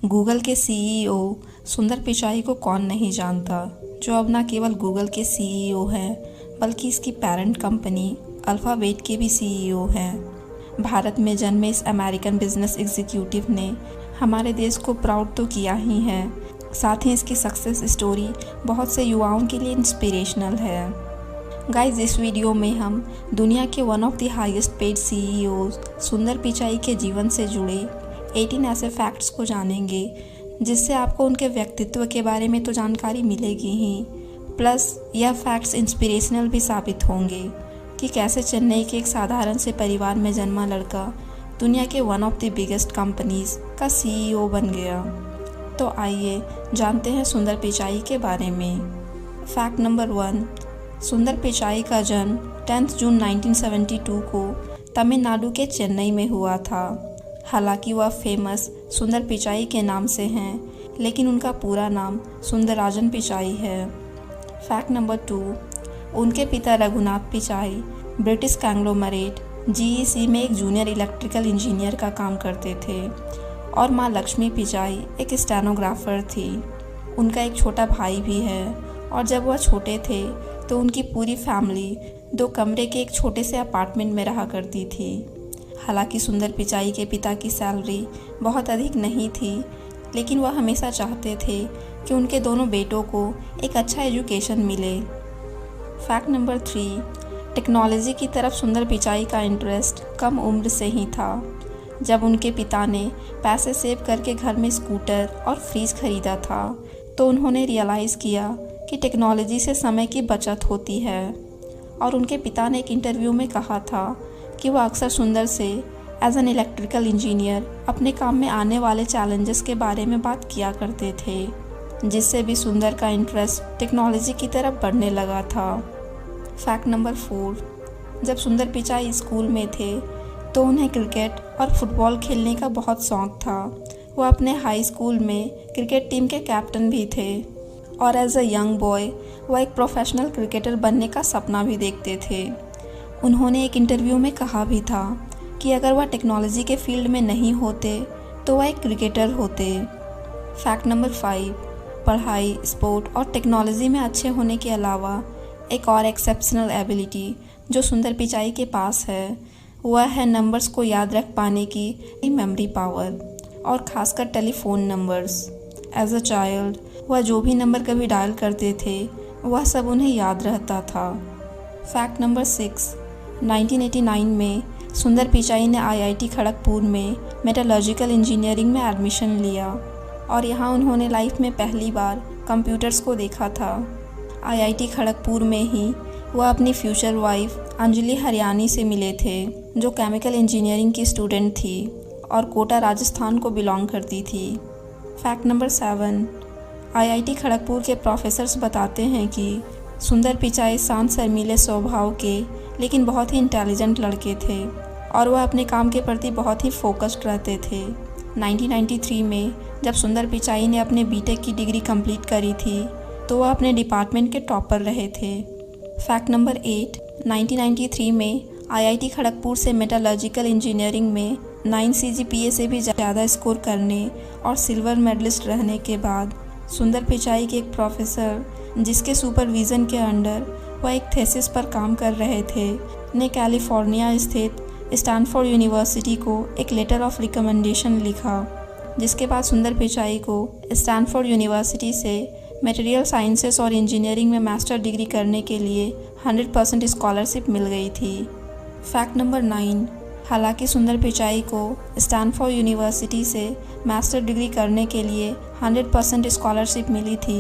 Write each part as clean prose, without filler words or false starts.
Google के CEO सुंदर पिचाई को कौन नहीं जानता, जो अब न केवल गूगल के सीईओ हैं बल्कि इसकी पेरेंट कंपनी अल्फ़ाबेट के भी सीईओ हैं। भारत में जन्मे इस अमेरिकन बिजनेस एग्जीक्यूटिव ने हमारे देश को प्राउड तो किया ही है, साथ ही इसकी सक्सेस स्टोरी बहुत से युवाओं के लिए इंस्पिरेशनल है। गाइस, इस वीडियो में हम दुनिया के one of the highest paid CEO सुंदर पिचाई के जीवन से जुड़े 18 ऐसे फैक्ट्स को जानेंगे, जिससे आपको उनके व्यक्तित्व के बारे में तो जानकारी मिलेगी ही, प्लस यह फैक्ट्स इंस्पिरेशनल भी साबित होंगे कि कैसे चेन्नई के एक साधारण से परिवार में जन्मा लड़का दुनिया के one of the biggest companies का सीईओ बन गया। तो आइए जानते हैं सुंदर पिचाई के बारे में। फैक्ट नंबर 1, सुंदर पिचाई का जन्म 10 जून 1972 को तमिलनाडु के चेन्नई में हुआ था। हालांकि वह फेमस सुंदर पिचाई के नाम से हैं, लेकिन उनका पूरा नाम सुंदरराजन पिचाई है। फैक्ट नंबर 2, उनके पिता Raghunath Pichai British conglomerate GEC में एक जूनियर इलेक्ट्रिकल इंजीनियर का काम करते थे और माँ लक्ष्मी पिचाई एक स्टेनोग्राफर थी। उनका एक छोटा भाई भी है और जब वह छोटे थे तो उनकी पूरी फैमिली 2 कमरे के एक छोटे से अपार्टमेंट में रहा करती थी। हालांकि सुंदर पिचाई के पिता की सैलरी बहुत अधिक नहीं थी, लेकिन वह हमेशा चाहते थे कि उनके दोनों बेटों को एक अच्छा एजुकेशन मिले। फैक्ट नंबर 3, टेक्नोलॉजी की तरफ सुंदर पिचाई का इंटरेस्ट कम उम्र से ही था। जब उनके पिता ने पैसे सेव करके घर में स्कूटर और फ्रिज खरीदा था, तो उन्होंने रियलाइज़ किया कि टेक्नोलॉजी से समय की बचत होती है, और उनके पिता ने एक इंटरव्यू में कहा था कि वह अक्सर सुंदर से एज एन इलेक्ट्रिकल इंजीनियर अपने काम में आने वाले चैलेंजेस के बारे में बात किया करते थे, जिससे भी सुंदर का इंटरेस्ट टेक्नोलॉजी की तरफ बढ़ने लगा था। फैक्ट नंबर 4, जब सुंदर पिचाई स्कूल में थे तो उन्हें क्रिकेट और फुटबॉल खेलने का बहुत शौक़ था। वह अपने हाई स्कूल में क्रिकेट टीम के कैप्टन भी थे और एज अ यंग बॉय वह एक प्रोफेशनल क्रिकेटर बनने का सपना भी देखते थे। उन्होंने एक इंटरव्यू में कहा भी था कि अगर वह टेक्नोलॉजी के फील्ड में नहीं होते तो वह एक क्रिकेटर होते। फैक्ट नंबर 5, पढ़ाई, स्पोर्ट और टेक्नोलॉजी में अच्छे होने के अलावा एक और एक्सेप्शनल एबिलिटी जो सुंदर पिचाई के पास है, वह है नंबर्स को याद रख पाने की मेमोरी पावर, और ख़ासकर telephone numbers. As a child वह जो भी नंबर कभी डायल करते थे वह सब उन्हें याद रहता था। फैक्ट नंबर 6, 1989 में सुंदर पिचाई ने आईआईटी खड़गपुर में मेटलर्जिकल इंजीनियरिंग में एडमिशन लिया और यहाँ उन्होंने लाइफ में पहली बार कंप्यूटर्स को देखा था। आईआईटी खड़गपुर में ही वह अपनी फ्यूचर वाइफ अंजलि हरियाणी से मिले थे, जो केमिकल इंजीनियरिंग की स्टूडेंट थी और कोटा राजस्थान को बिलोंग करती थी। फैक्ट नंबर 7, आईआईटी खड़गपुर के प्रोफेसर्स बताते हैं कि सुंदर पिचाई शांत शर्मीले स्वभाव के लेकिन बहुत ही इंटेलिजेंट लड़के थे और वह अपने काम के प्रति बहुत ही फोकस्ड रहते थे। 1993 में जब सुंदर पिचाई ने अपने बीटेक की डिग्री कंप्लीट करी थी तो वह अपने डिपार्टमेंट के टॉपर रहे थे। फैक्ट नंबर 8, 1993 में आईआईटी खड़गपुर से मेटलर्जिकल इंजीनियरिंग में 9 CGPA से भी ज़्यादा स्कोर करने और सिल्वर मेडलिस्ट रहने के बाद सुंदर पिचाई के एक प्रोफेसर, जिसके सुपरविज़न के अंडर वह एक थीसिस पर काम कर रहे थे, ने कैलिफोर्निया स्थित स्टैनफोर्ड यूनिवर्सिटी को एक लेटर ऑफ रिकमेंडेशन लिखा, जिसके बाद सुंदर पिचाई को स्टैनफोर्ड यूनिवर्सिटी से मटेरियल साइंसेस और इंजीनियरिंग में मास्टर डिग्री करने के लिए 100% स्कॉलरशिप मिल गई थी। फैक्ट नंबर 9, हालांकि सुंदर पिचाई को स्टैनफोर्ड यूनिवर्सिटी से मास्टर डिग्री करने के लिए 100% स्कॉलरशिप मिली थी,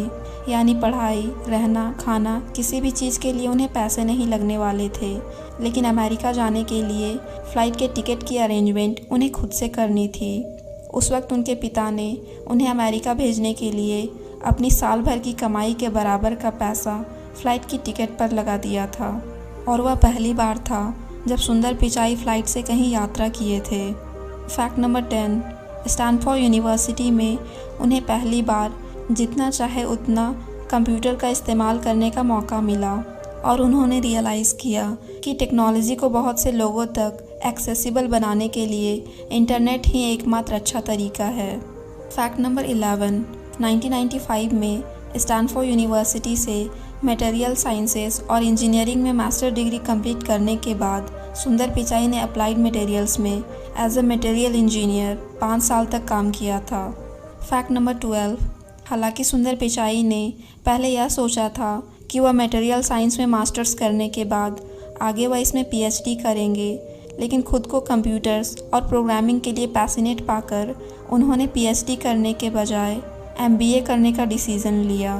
यानी पढ़ाई, रहना, खाना, किसी भी चीज़ के लिए उन्हें पैसे नहीं लगने वाले थे, लेकिन अमेरिका जाने के लिए फ़्लाइट के टिकट की अरेंजमेंट उन्हें खुद से करनी थी। उस वक्त उनके पिता ने उन्हें अमेरिका भेजने के लिए अपनी साल भर की कमाई के बराबर का पैसा फ़्लाइट की टिकट पर लगा दिया था, और वह पहली बार था जब सुंदर पिचाई फ़्लाइट से कहीं यात्रा किए थे। फैक्ट नंबर 10, स्टैनफोर्ड यूनिवर्सिटी में उन्हें पहली बार जितना चाहे उतना कंप्यूटर का इस्तेमाल करने का मौका मिला और उन्होंने रियलाइज़ किया कि टेक्नोलॉजी को बहुत से लोगों तक एक्सेसिबल बनाने के लिए इंटरनेट ही एकमात्र अच्छा तरीका है। फैक्ट नंबर 11, 1995 में स्टैनफोर्ड यूनिवर्सिटी से मटेरियल साइंसेस और इंजीनियरिंग में मास्टर डिग्री कंप्लीट करने के बाद सुंदर पिचाई ने अप्लाइड मटेरियल्स में एज अ मटेरियल इंजीनियर 5 साल तक काम किया था। फैक्ट नंबर 12, हालांकि सुंदर पिचाई ने पहले यह सोचा था कि वह मटेरियल साइंस में मास्टर्स करने के बाद आगे वह इसमें पीएचडी करेंगे, लेकिन खुद को कंप्यूटर्स और प्रोग्रामिंग के लिए पैशनेट पाकर उन्होंने पीएचडी करने के बजाय एमबीए करने का डिसीज़न लिया।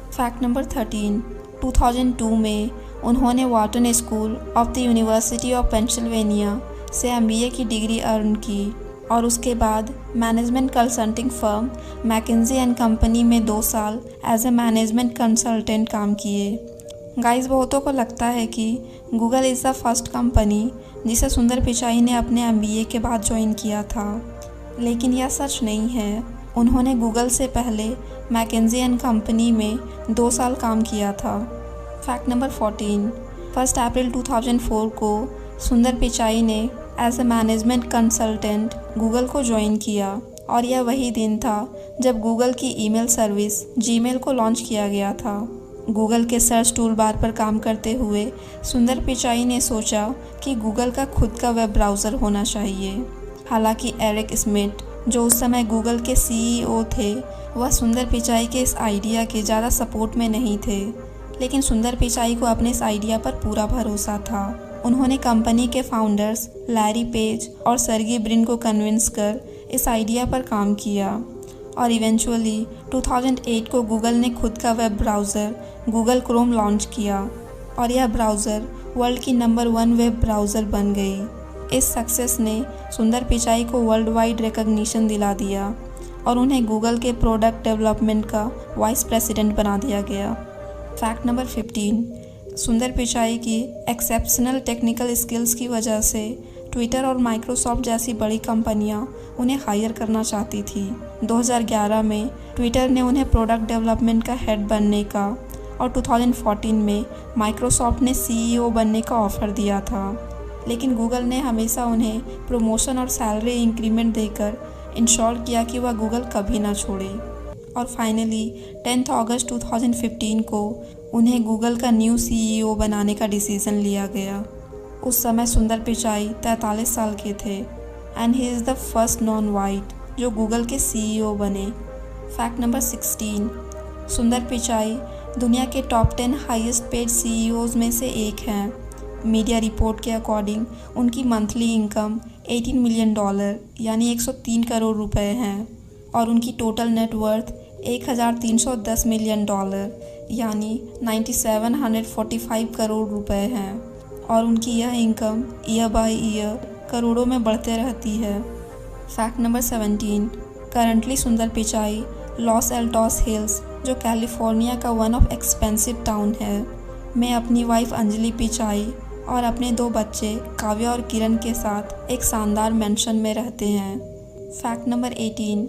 फैक्ट नंबर 13, 2002 में उन्होंने Wharton school of the University of Pennsylvania से एमबीए की डिग्री अर्न की और उसके बाद management consulting firm McKinsey and company में 2 साल एज ए मैनेजमेंट कंसल्टेंट काम किए। गाइस, बहुतों को लगता है कि Google is the first company जिसे सुंदर पिचाई ने अपने एमबीए के बाद ज्वाइन किया था, लेकिन यह सच नहीं है। उन्होंने गूगल से पहले मैकेंजी एंड कंपनी में 2 साल काम किया था। फैक्ट नंबर 14, 1 अप्रैल 2004 को सुंदर पिचाई ने as a management consultant Google को ज्वाइन किया और यह वही दिन था जब गूगल की ईमेल सर्विस जीमेल को लॉन्च किया गया था। गूगल के सर्च टूल बार पर काम करते हुए सुंदर पिचाई ने सोचा कि गूगल का खुद का वेब ब्राउज़र होना चाहिए। हालांकि एरिक स्मिथ, जो उस समय गूगल के सीईओ थे, वह सुंदर पिचाई के इस आइडिया के ज़्यादा सपोर्ट में नहीं थे, लेकिन सुंदर पिचाई को अपने इस आइडिया पर पूरा भरोसा था। उन्होंने कंपनी के फाउंडर्स लैरी पेज और सर्गी ब्रिन को कन्विंस कर इस आइडिया पर काम किया और इवेंचुअली 2008 को गूगल ने खुद का web browser Google Chrome launch किया और यह ब्राउज़र वर्ल्ड की नंबर 1 वेब ब्राउज़र बन गई। इस सक्सेस ने सुंदर पिचाई को वर्ल्ड वाइड रिकग्निशन दिला दिया और उन्हें गूगल के प्रोडक्ट डेवलपमेंट का वाइस प्रेसिडेंट बना दिया गया। फैक्ट नंबर 15, सुंदर पिचाई की एक्सेप्शनल टेक्निकल स्किल्स की वजह से ट्विटर और माइक्रोसॉफ्ट जैसी बड़ी कंपनियां उन्हें हायर करना चाहती थी। 2011 में ट्विटर ने उन्हें प्रोडक्ट डेवलपमेंट का हेड बनने का और 2014 में माइक्रोसॉफ्ट ने सीईओ बनने का ऑफ़र दिया था, लेकिन गूगल ने हमेशा उन्हें प्रमोशन और सैलरी इंक्रीमेंट देकर इंश्योर किया कि वह गूगल कभी ना छोड़े। और फाइनली 10 अगस्त 2015 को उन्हें गूगल का न्यू सीईओ बनाने का डिसीज़न लिया गया। उस समय सुंदर पिचाई 43 साल के थे and he is the first non white जो गूगल के सीईओ बने। फैक्ट नंबर 16, सुंदर पिचाई दुनिया के टॉप 10 हाईएस्ट पेड सीईओज़ में से एक हैं। मीडिया रिपोर्ट के अकॉर्डिंग उनकी मंथली इनकम $18 मिलियन यानी 103 करोड़ रुपए हैं और उनकी टोटल नेटवर्थ $1,310 मिलियन यानी 9745 करोड़ रुपए हैं और उनकी यह इनकम ईयर बाय ईयर करोड़ों में बढ़ते रहती है। फैक्ट नंबर 17, करंटली सुंदर पिचाई लॉस एल्टोस हिल्स, जो कैलिफोर्निया का वन ऑफ एक्सपेंसिव टाउन है, में अपनी वाइफ अंजलि पिचाई और अपने 2 बच्चे काव्या और किरण के साथ एक शानदार मैंशन में रहते हैं। फैक्ट नंबर 18,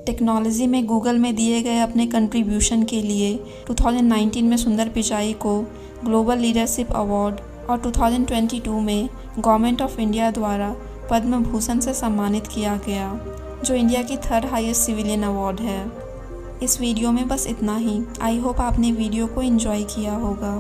टेक्नोलॉजी में गूगल में दिए गए अपने कंट्रीब्यूशन के लिए 2019 में सुंदर पिचाई को ग्लोबल लीडरशिप अवार्ड और 2022 में गवर्नमेंट ऑफ इंडिया द्वारा पद्म भूषण से सम्मानित किया गया, जो इंडिया की 3rd हाईएस्ट सिविलियन अवार्ड है। इस वीडियो में बस इतना ही। आई होप आपने वीडियो को एंजॉय किया होगा।